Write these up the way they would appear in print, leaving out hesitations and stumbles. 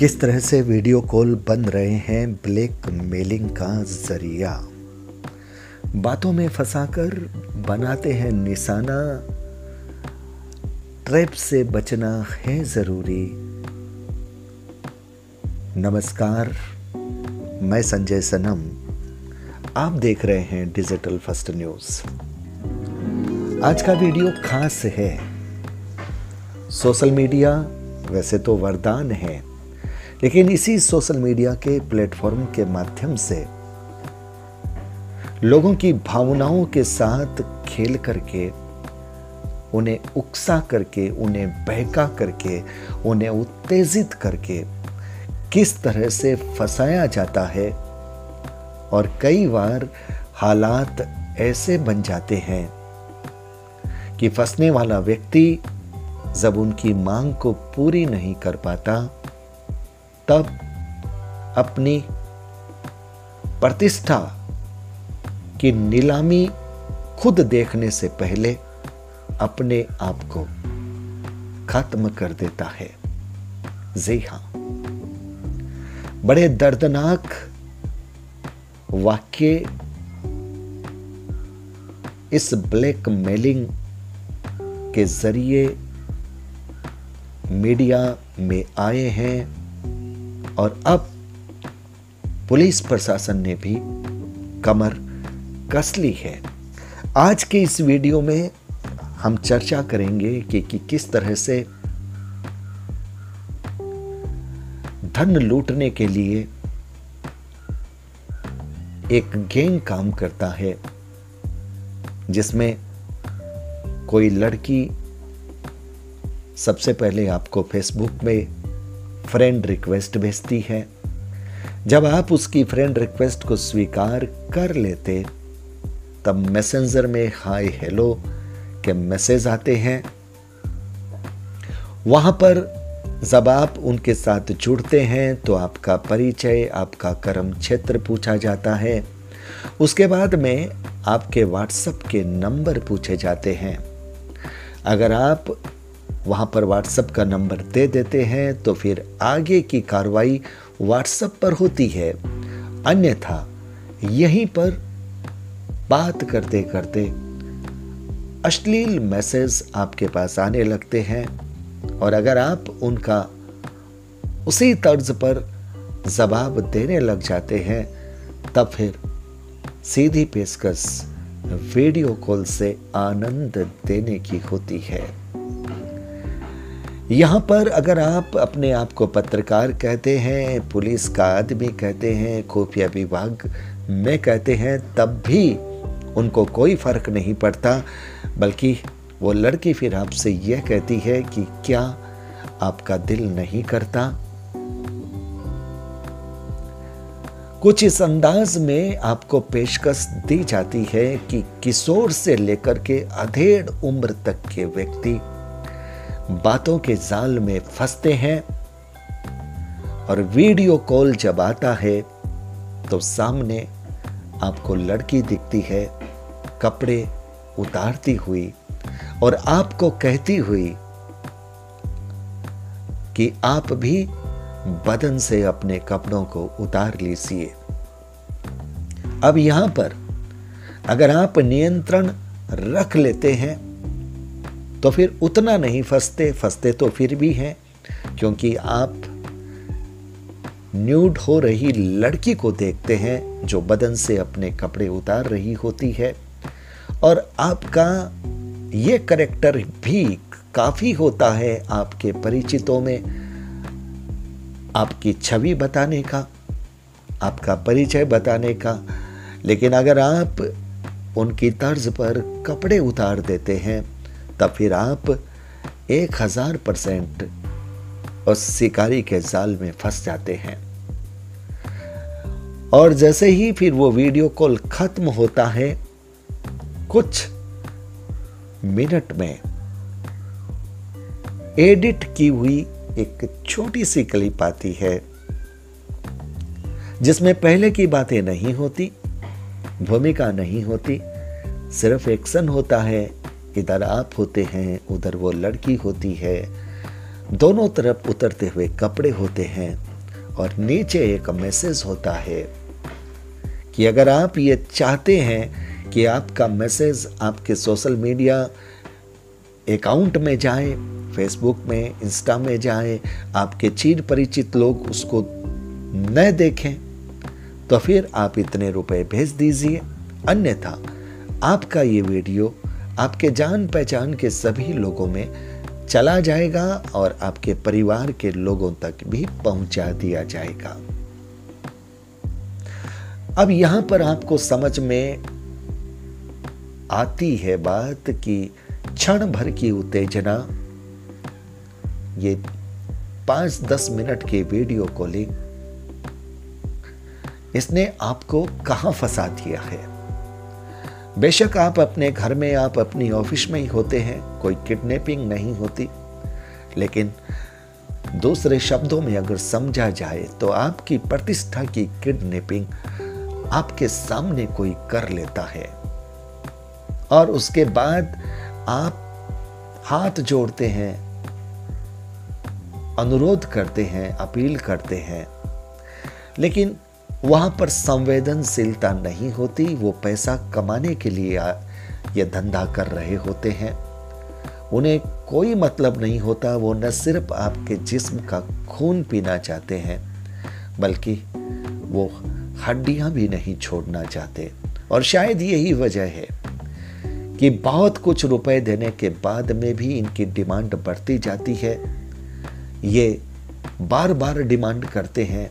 किस तरह से वीडियो कॉल बन रहे हैं ब्लैक मेलिंग का जरिया। बातों में फंसाकर बनाते हैं निशाना। ट्रैप से बचना है जरूरी। नमस्कार, मैं संजय सनम। आप देख रहे हैं डिजिटल फर्स्ट न्यूज। आज का वीडियो खास है। सोशल मीडिया वैसे तो वरदान है, लेकिन इसी सोशल मीडिया के प्लेटफॉर्म के माध्यम से लोगों की भावनाओं के साथ खेल करके, उन्हें उकसा करके, उन्हें बहका करके, उन्हें उत्तेजित करके किस तरह से फंसाया जाता है। और कई बार हालात ऐसे बन जाते हैं कि फंसने वाला व्यक्ति जब उनकी मांग को पूरी नहीं कर पाता, तब अपनी प्रतिष्ठा की नीलामी खुद देखने से पहले अपने आप को खत्म कर देता है। जी हां, बड़े दर्दनाक वाक्य इस ब्लैक मेलिंग के जरिए मीडिया में आए हैं और अब पुलिस प्रशासन ने भी कमर कस ली है। आज के इस वीडियो में हम चर्चा करेंगे कि किस तरह से धन लूटने के लिए एक गैंग काम करता है, जिसमें कोई लड़की सबसे पहले आपको फेसबुक में फ्रेंड रिक्वेस्ट भेजती है। जब आप उसकी फ्रेंड रिक्वेस्ट को स्वीकार कर लेते, तब मैसेंजर में हाय हेलो के मैसेज आते हैं। वहां पर जब आप उनके साथ जुड़ते हैं तो आपका परिचय, आपका कर्म क्षेत्र पूछा जाता है। उसके बाद में आपके व्हाट्सएप के नंबर पूछे जाते हैं। अगर आप वहां पर व्हाट्सएप का नंबर दे देते हैं तो फिर आगे की कार्रवाई व्हाट्सएप पर होती है। अन्यथा यहीं पर बात करते करते अश्लील मैसेज आपके पास आने लगते हैं, और अगर आप उनका उसी तर्ज पर जवाब देने लग जाते हैं, तब फिर सीधी पेशकश वीडियो कॉल से आनंद देने की होती है। यहां पर अगर आप अपने आप को पत्रकार कहते हैं, पुलिस का आदमी कहते हैं, खुफिया विभाग में कहते हैं, तब भी उनको कोई फर्क नहीं पड़ता। बल्कि वो लड़की फिर आपसे यह कहती है कि क्या आपका दिल नहीं करता। कुछ इस अंदाज में आपको पेशकश दी जाती है कि किशोर से लेकर के अधेड़ उम्र तक के व्यक्ति बातों के जाल में फंसते हैं। और वीडियो कॉल जब आता है तो सामने आपको लड़की दिखती है कपड़े उतारती हुई, और आपको कहती हुई कि आप भी बदन से अपने कपड़ों को उतार लीजिए। अब यहां पर अगर आप नियंत्रण रख लेते हैं तो फिर उतना नहीं फंसते तो फिर भी हैं, क्योंकि आप न्यूड हो रही लड़की को देखते हैं जो बदन से अपने कपड़े उतार रही होती है। और आपका ये कैरेक्टर भी काफी होता है आपके परिचितों में, आपकी छवि बताने का, आपका परिचय बताने का। लेकिन अगर आप उनकी तर्ज पर कपड़े उतार देते हैं, तब फिर आप 1000% उस शिकारी के जाल में फंस जाते हैं। और जैसे ही फिर वो वीडियो कॉल खत्म होता है, कुछ मिनट में एडिट की हुई एक छोटी सी क्लिप आती है, जिसमें पहले की बातें नहीं होती, भूमिका नहीं होती, सिर्फ एक्शन होता है। इधर आप होते हैं, उधर वो लड़की होती है, दोनों तरफ उतरते हुए कपड़े होते हैं, और नीचे एक मैसेज होता है कि अगर आप ये चाहते हैं कि आपका मैसेज आपके सोशल मीडिया अकाउंट में जाए, फेसबुक में, इंस्टा में जाए, आपके चीर परिचित लोग उसको न देखें, तो फिर आप इतने रुपए भेज दीजिए। अन्यथा आपका ये वीडियो आपके जान पहचान के सभी लोगों में चला जाएगा और आपके परिवार के लोगों तक भी पहुंचा दिया जाएगा। अब यहां पर आपको समझ में आती है बात कि क्षण भर की उत्तेजना, ये 5-10 मिनट की वीडियो कॉलिंग, इसने आपको कहां फंसा दिया है। बेशक आप अपने घर में, आप अपनी ऑफिस में ही होते हैं, कोई किडनैपिंग नहीं होती, लेकिन दूसरे शब्दों में अगर समझा जाए तो आपकी प्रतिष्ठा की किडनैपिंग आपके सामने कोई कर लेता है और उसके बाद आप हाथ जोड़ते हैं, अनुरोध करते हैं, अपील करते हैं, लेकिन वहां पर संवेदनशीलता नहीं होती। वो पैसा कमाने के लिए ये धंधा कर रहे होते हैं, उन्हें कोई मतलब नहीं होता। वो न सिर्फ आपके जिस्म का खून पीना चाहते हैं, बल्कि वो हड्डियां भी नहीं छोड़ना चाहते। और शायद यही वजह है कि बहुत कुछ रुपए देने के बाद में भी इनकी डिमांड बढ़ती जाती है। ये बार बार डिमांड करते हैं,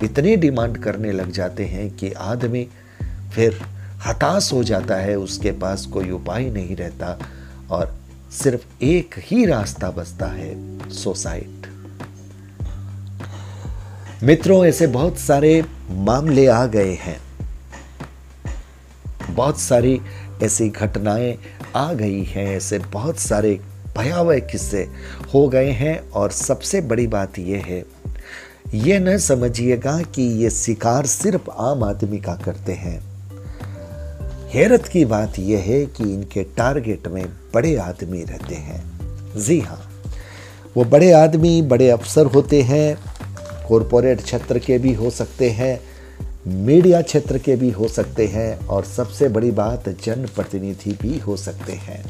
इतनी डिमांड करने लग जाते हैं कि आदमी फिर हताश हो जाता है, उसके पास कोई उपाय नहीं रहता और सिर्फ एक ही रास्ता बचता है, सुसाइड। मित्रों, ऐसे बहुत सारे मामले आ गए हैं, बहुत सारी ऐसी घटनाएं आ गई हैं, ऐसे बहुत सारे भयावह किस्से हो गए हैं। और सबसे बड़ी बात यह है, ये न समझिएगा कि ये शिकार सिर्फ आम आदमी का करते हैं। हैरत की बात यह है कि इनके टारगेट में बड़े आदमी रहते हैं। जी हाँ, वो बड़े आदमी, बड़े अफसर होते हैं, कॉरपोरेट क्षेत्र के भी हो सकते हैं, मीडिया क्षेत्र के भी हो सकते हैं, और सबसे बड़ी बात जनप्रतिनिधि भी हो सकते हैं।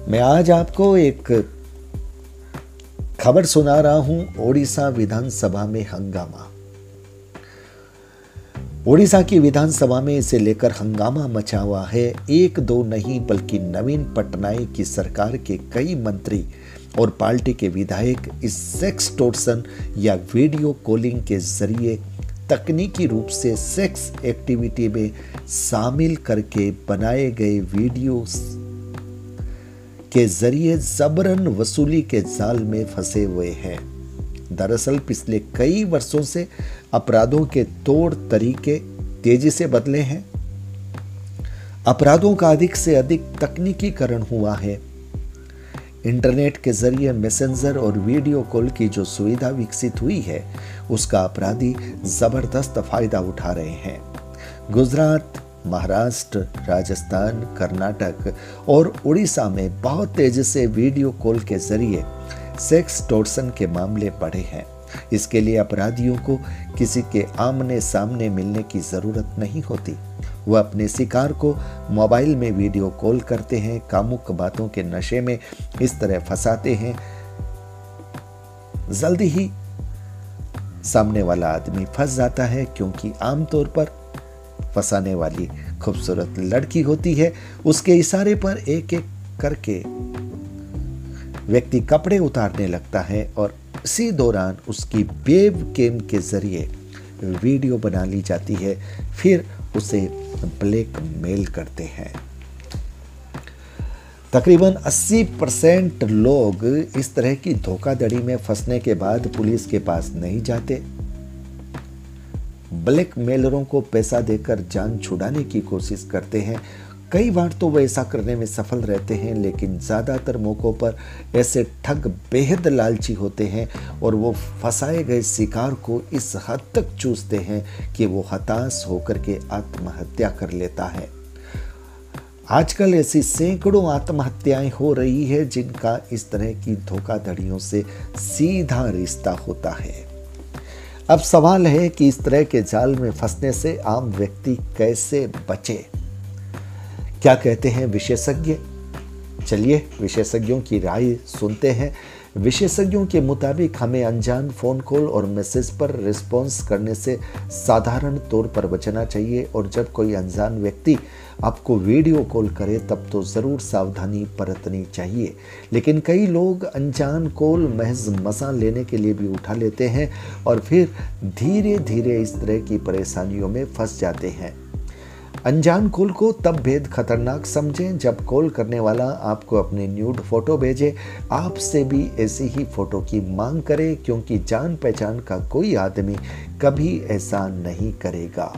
मैं आज आपको एक खबर सुना रहा हूं, ओडिशा विधानसभा में हंगामा। ओडिशा की विधानसभा में इसे लेकर हंगामा मचा हुआ है। एक दो नहीं बल्कि नवीन पटनायक की सरकार के कई मंत्री और पार्टी के विधायक इस सेक्सटॉर्शन या वीडियो कॉलिंग के जरिए तकनीकी रूप से सेक्स एक्टिविटी में शामिल करके बनाए गए वीडियोस के जरिए जबरन वसूली के जाल में फंसे हुए हैं। दरअसल पिछले कई वर्षों से अपराधों के तौर तरीके तेजी से बदले हैं। अपराधों का अधिक से अधिक तकनीकीकरण हुआ है। इंटरनेट के जरिए मैसेंजर और वीडियो कॉल की जो सुविधा विकसित हुई है, उसका अपराधी जबरदस्त फायदा उठा रहे हैं। गुजरात, महाराष्ट्र, राजस्थान, कर्नाटक और उड़ीसा में बहुत तेजी से वीडियो कॉल के जरिए सेक्सटॉर्शन के मामले बढ़े हैं। इसके लिए अपराधियों को किसी के आमने सामने मिलने की जरूरत नहीं होती। वह अपने शिकार को मोबाइल में वीडियो कॉल करते हैं, कामुक बातों के नशे में इस तरह फंसाते हैं, जल्दी ही सामने वाला आदमी फंस जाता है, क्योंकि आमतौर पर फंसाने वाली खूबसूरत लड़की होती है। उसके इशारे पर एक एक करके व्यक्ति कपड़े उतारने लगता है और इसी दौरान उसकी वेब कैम के जरिए वीडियो बना ली जाती है, फिर उसे ब्लैकमेल करते हैं। तकरीबन 80% लोग इस तरह की धोखाधड़ी में फंसने के बाद पुलिस के पास नहीं जाते। ब्लैकमेलरों को पैसा देकर जान छुड़ाने की कोशिश करते हैं। कई बार तो वे ऐसा करने में सफल रहते हैं, लेकिन ज़्यादातर मौक़ों पर ऐसे ठग बेहद लालची होते हैं और वो फंसाए गए शिकार को इस हद तक चूसते हैं कि वो हताश होकर के आत्महत्या कर लेता है। आजकल ऐसी सैकड़ों आत्महत्याएं हो रही है जिनका इस तरह की धोखाधड़ियों से सीधा रिश्ता होता है। अब सवाल है कि इस तरह के जाल में फंसने से आम व्यक्ति कैसे बचे। क्या कहते हैं विशेषज्ञ? चलिए विशेषज्ञों की राय सुनते हैं। विशेषज्ञों के मुताबिक हमें अनजान फ़ोन कॉल और मैसेज पर रिस्पॉन्स करने से साधारण तौर पर बचना चाहिए, और जब कोई अनजान व्यक्ति आपको वीडियो कॉल करे तब तो ज़रूर सावधानी बरतनी चाहिए। लेकिन कई लोग अनजान कॉल महज मज़ा लेने के लिए भी उठा लेते हैं और फिर धीरे धीरे इस तरह की परेशानियों में फंस जाते हैं। अनजान कॉल को तब बेहद खतरनाक समझें जब कॉल करने वाला आपको अपनी न्यूड फोटो भेजे, आपसे भी ऐसी ही फोटो की मांग करे, क्योंकि जान पहचान का कोई आदमी कभी ऐसा नहीं करेगा।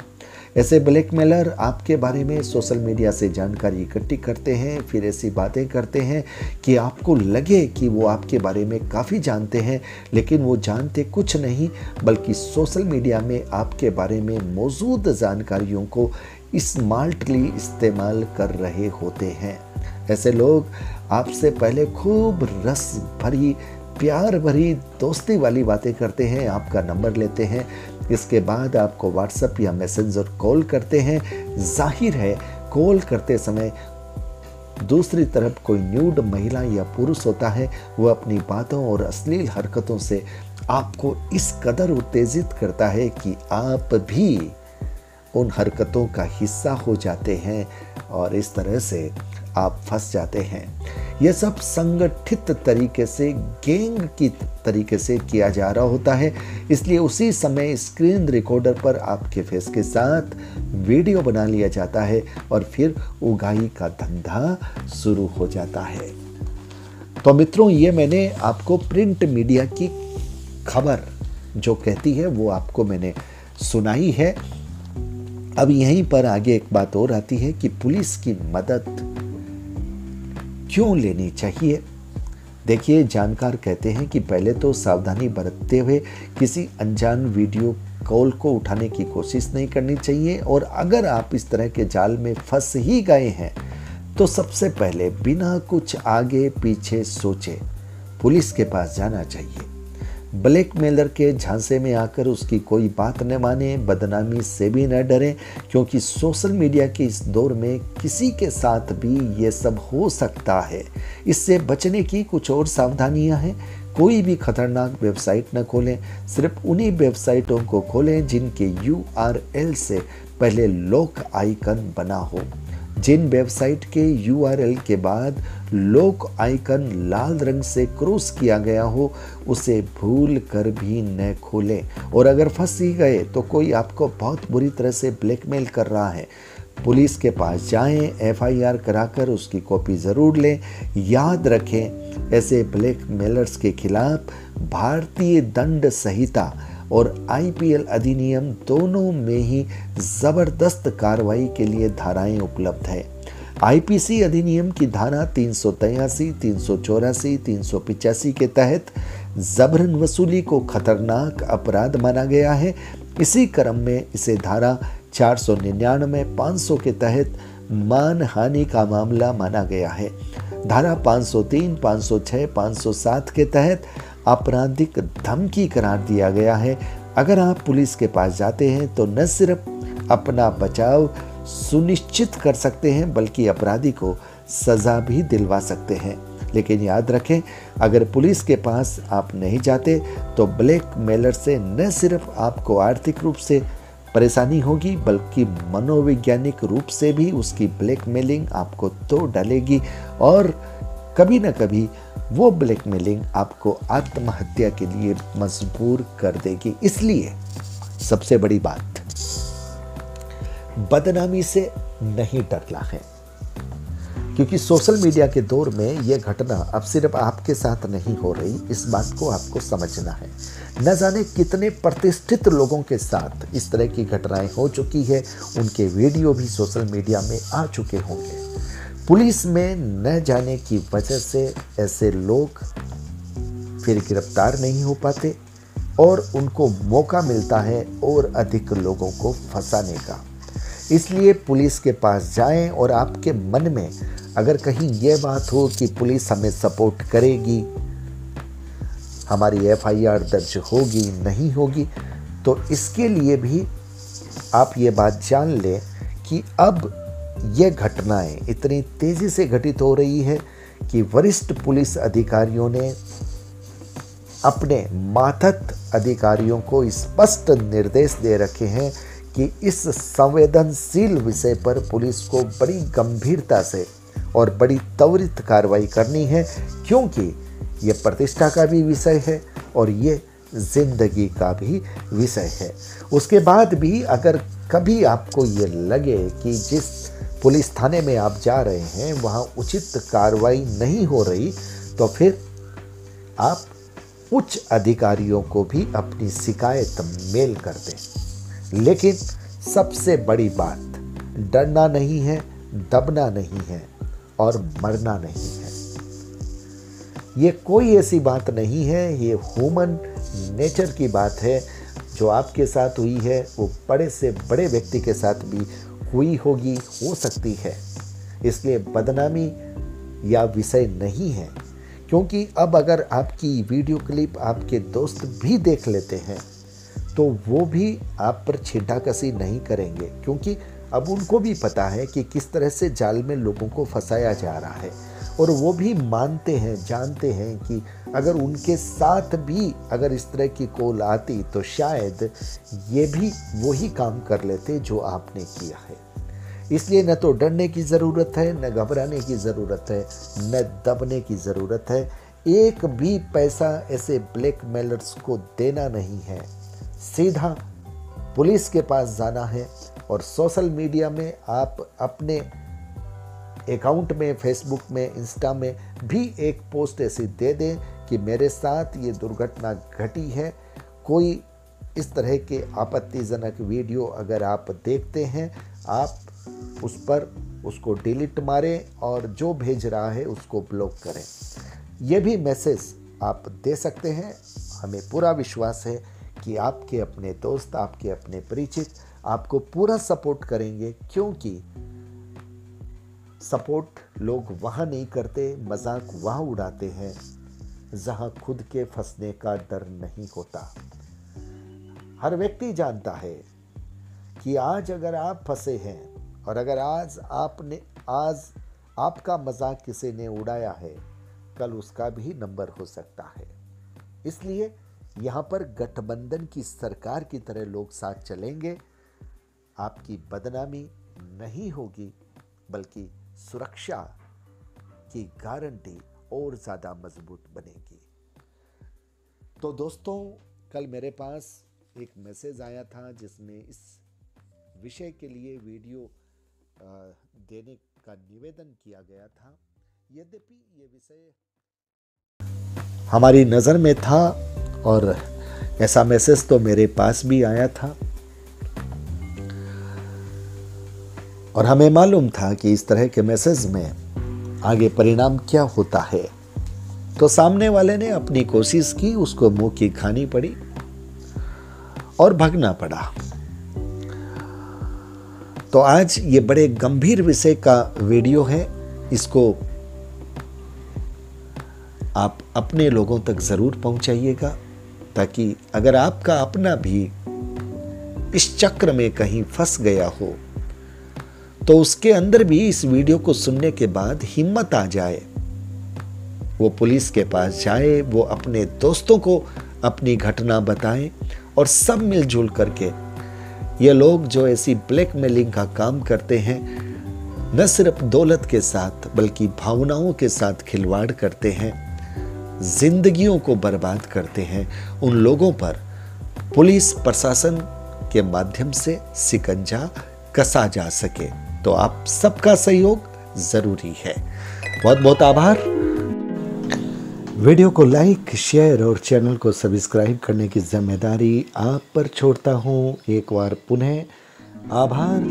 ऐसे ब्लैकमेलर आपके बारे में सोशल मीडिया से जानकारी इकट्ठी करते हैं, फिर ऐसी बातें करते हैं कि आपको लगे कि वो आपके बारे में काफ़ी जानते हैं, लेकिन वो जानते कुछ नहीं बल्कि सोशल मीडिया में आपके बारे में मौजूद जानकारियों को स्मार्टली इस्तेमाल कर रहे होते हैं। ऐसे लोग आपसे पहले खूब रस भरी, प्यार भरी, दोस्ती वाली बातें करते हैं, आपका नंबर लेते हैं, इसके बाद आपको व्हाट्सएप या मैसेंजर कॉल करते हैं। जाहिर है कॉल करते समय दूसरी तरफ कोई न्यूड महिला या पुरुष होता है, वो अपनी बातों और अश्लील हरकतों से आपको इस कदर उत्तेजित करता है कि आप भी उन हरकतों का हिस्सा हो जाते हैं और इस तरह से आप फंस जाते हैं। यह सब संगठित तरीके से, गैंग की तरीके से किया जा रहा होता है, इसलिए उसी समय स्क्रीन रिकॉर्डर पर आपके फेस के साथ वीडियो बना लिया जाता है और फिर उगाही का धंधा शुरू हो जाता है। तो मित्रों, ये मैंने आपको प्रिंट मीडिया की खबर जो कहती है वो आपको मैंने सुनाई है। अब यहीं पर आगे एक बात और आती है कि पुलिस की मदद क्यों लेनी चाहिए। देखिए, जानकार कहते हैं कि पहले तो सावधानी बरतते हुए किसी अनजान वीडियो कॉल को उठाने की कोशिश नहीं करनी चाहिए, और अगर आप इस तरह के जाल में फंस ही गए हैं तो सबसे पहले बिना कुछ आगे पीछे सोचे पुलिस के पास जाना चाहिए। ब्लैकमेलर के झांसे में आकर उसकी कोई बात न माने, बदनामी से भी न डरें, क्योंकि सोशल मीडिया के इस दौर में किसी के साथ भी ये सब हो सकता है। इससे बचने की कुछ और सावधानियां हैं। कोई भी खतरनाक वेबसाइट न खोलें, सिर्फ उन्हीं वेबसाइटों को खोलें जिनके URL से पहले लॉक आइकन बना हो। जिन वेबसाइट के URL के बाद लॉक आइकन लाल रंग से क्रॉस किया गया हो, उसे भूल कर भी न खोलें। और अगर फंस ही गए तो कोई आपको बहुत बुरी तरह से ब्लैकमेल कर रहा है, पुलिस के पास जाएं, FIR कराकर उसकी कॉपी ज़रूर लें। याद रखें, ऐसे ब्लैकमेलर्स के खिलाफ भारतीय दंड संहिता और IPL अधिनियम दोनों में ही ज़बरदस्त कार्रवाई के लिए धाराएं उपलब्ध है। IPC अधिनियम की धारा 383, 384, 385 के तहत जबरन वसूली को खतरनाक अपराध माना गया है। इसी क्रम में इसे धारा 499, 500 के तहत मानहानि का मामला माना गया है। धारा 503, 506, 507 के तहत आपराधिक धमकी करार दिया गया है। अगर आप पुलिस के पास जाते हैं तो न सिर्फ अपना बचाव सुनिश्चित कर सकते हैं बल्कि अपराधी को सजा भी दिलवा सकते हैं। लेकिन याद रखें, अगर पुलिस के पास आप नहीं जाते तो ब्लैकमेलर से न सिर्फ आपको आर्थिक रूप से परेशानी होगी बल्कि मनोवैज्ञानिक रूप से भी उसकी ब्लैकमेलिंग आपको तोड़ डालेगी, और कभी न कभी वो ब्लैकमेलिंग आपको आत्महत्या के लिए मजबूर कर देगी। इसलिए सबसे बड़ी बात, बदनामी से नहीं डरना है, क्योंकि सोशल मीडिया के दौर में यह घटना अब सिर्फ आपके साथ नहीं हो रही, इस बात को आपको समझना है। न जाने कितने प्रतिष्ठित लोगों के साथ इस तरह की घटनाएं हो चुकी है, उनके वीडियो भी सोशल मीडिया में आ चुके होंगे। पुलिस में न जाने की वजह से ऐसे लोग फिर गिरफ्तार नहीं हो पाते और उनको मौका मिलता है और अधिक लोगों को फंसाने का। इसलिए पुलिस के पास जाएं, और आपके मन में अगर कहीं ये बात हो कि पुलिस हमें सपोर्ट करेगी, हमारी FIR दर्ज होगी नहीं होगी, तो इसके लिए भी आप ये बात जान लें कि अब ये घटनाएं इतनी तेज़ी से घटित हो रही है कि वरिष्ठ पुलिस अधिकारियों ने अपने मातहत अधिकारियों को स्पष्ट निर्देश दे रखे हैं कि इस संवेदनशील विषय पर पुलिस को बड़ी गंभीरता से और बड़ी त्वरित कार्रवाई करनी है, क्योंकि ये प्रतिष्ठा का भी विषय है और ये जिंदगी का भी विषय है। उसके बाद भी अगर कभी आपको ये लगे कि जिस पुलिस थाने में आप जा रहे हैं वहाँ उचित कार्रवाई नहीं हो रही, तो फिर आप उच्च अधिकारियों को भी अपनी शिकायत मेल कर दें। लेकिन सबसे बड़ी बात, डरना नहीं है, दबना नहीं है और मरना नहीं है। ये कोई ऐसी बात नहीं है, ये ह्यूमन नेचर की बात है। जो आपके साथ हुई है वो बड़े से बड़े व्यक्ति के साथ भी हुई होगी, हो सकती है। इसलिए बदनामी या विषय नहीं है, क्योंकि अब अगर आपकी वीडियो क्लिप आपके दोस्त भी देख लेते हैं तो वो भी आप पर छींटाकशी नहीं करेंगे, क्योंकि अब उनको भी पता है कि किस तरह से जाल में लोगों को फंसाया जा रहा है। और वो भी मानते हैं, जानते हैं कि अगर उनके साथ भी अगर इस तरह की कॉल आती तो शायद ये भी वही काम कर लेते जो आपने किया है। इसलिए न तो डरने की ज़रूरत है, न घबराने की ज़रूरत है, न दबने की ज़रूरत है। एक भी पैसा ऐसे ब्लैकमेलर्स को देना नहीं है। सीधा पुलिस के पास जाना है और सोशल मीडिया में आप अपने अकाउंट में, फेसबुक में, इंस्टा में भी एक पोस्ट ऐसी दे दें कि मेरे साथ ये दुर्घटना घटी है। कोई इस तरह के आपत्तिजनक वीडियो अगर आप देखते हैं, आप उस पर उसको डिलीट मारें और जो भेज रहा है उसको ब्लॉक करें। ये भी मैसेज आप दे सकते हैं। हमें पूरा विश्वास है कि आपके अपने दोस्त, आपके अपने परिचित आपको पूरा सपोर्ट करेंगे, क्योंकि सपोर्ट लोग वहाँ नहीं करते, मजाक वहाँ उड़ाते हैं जहाँ खुद के फंसने का डर नहीं होता। हर व्यक्ति जानता है कि आज अगर आप फंसे हैं और अगर आज आपका मजाक किसी ने उड़ाया है, कल उसका भी नंबर हो सकता है। इसलिए यहाँ पर गठबंधन की सरकार की तरह लोग साथ चलेंगे। आपकी बदनामी नहीं होगी, बल्कि सुरक्षा की गारंटी और ज़्यादा मजबूत बनेगी। तो दोस्तों, कल मेरे पास एक मैसेज आया था जिसमें इस विषय के लिए वीडियो देने का निवेदन किया गया था। यद्यपि ये विषय हमारी नज़र में था और ऐसा मैसेज तो मेरे पास भी आया था और हमें मालूम था कि इस तरह के मैसेज में आगे परिणाम क्या होता है। तो सामने वाले ने अपनी कोशिश की, उसको मुंह की खानी पड़ी और भागना पड़ा। तो आज ये बड़े गंभीर विषय का वीडियो है। इसको आप अपने लोगों तक जरूर पहुंचाइएगा, ताकि अगर आपका अपना भी इस चक्र में कहीं फंस गया हो तो उसके अंदर भी इस वीडियो को सुनने के बाद हिम्मत आ जाए, वो पुलिस के पास जाए, वो अपने दोस्तों को अपनी घटना बताए और सब मिलजुल करके ये लोग जो ऐसी ब्लैकमेलिंग का काम करते हैं, न सिर्फ दौलत के साथ बल्कि भावनाओं के साथ खिलवाड़ करते हैं, जिंदगियों को बर्बाद करते हैं, उन लोगों पर पुलिस प्रशासन के माध्यम से शिकंजा कसा जा सके। तो आप सबका सहयोग जरूरी है। बहुत बहुत आभार। वीडियो को लाइक, शेयर और चैनल को सब्सक्राइब करने की जिम्मेदारी आप पर छोड़ता हूं। एक बार पुनः आभार।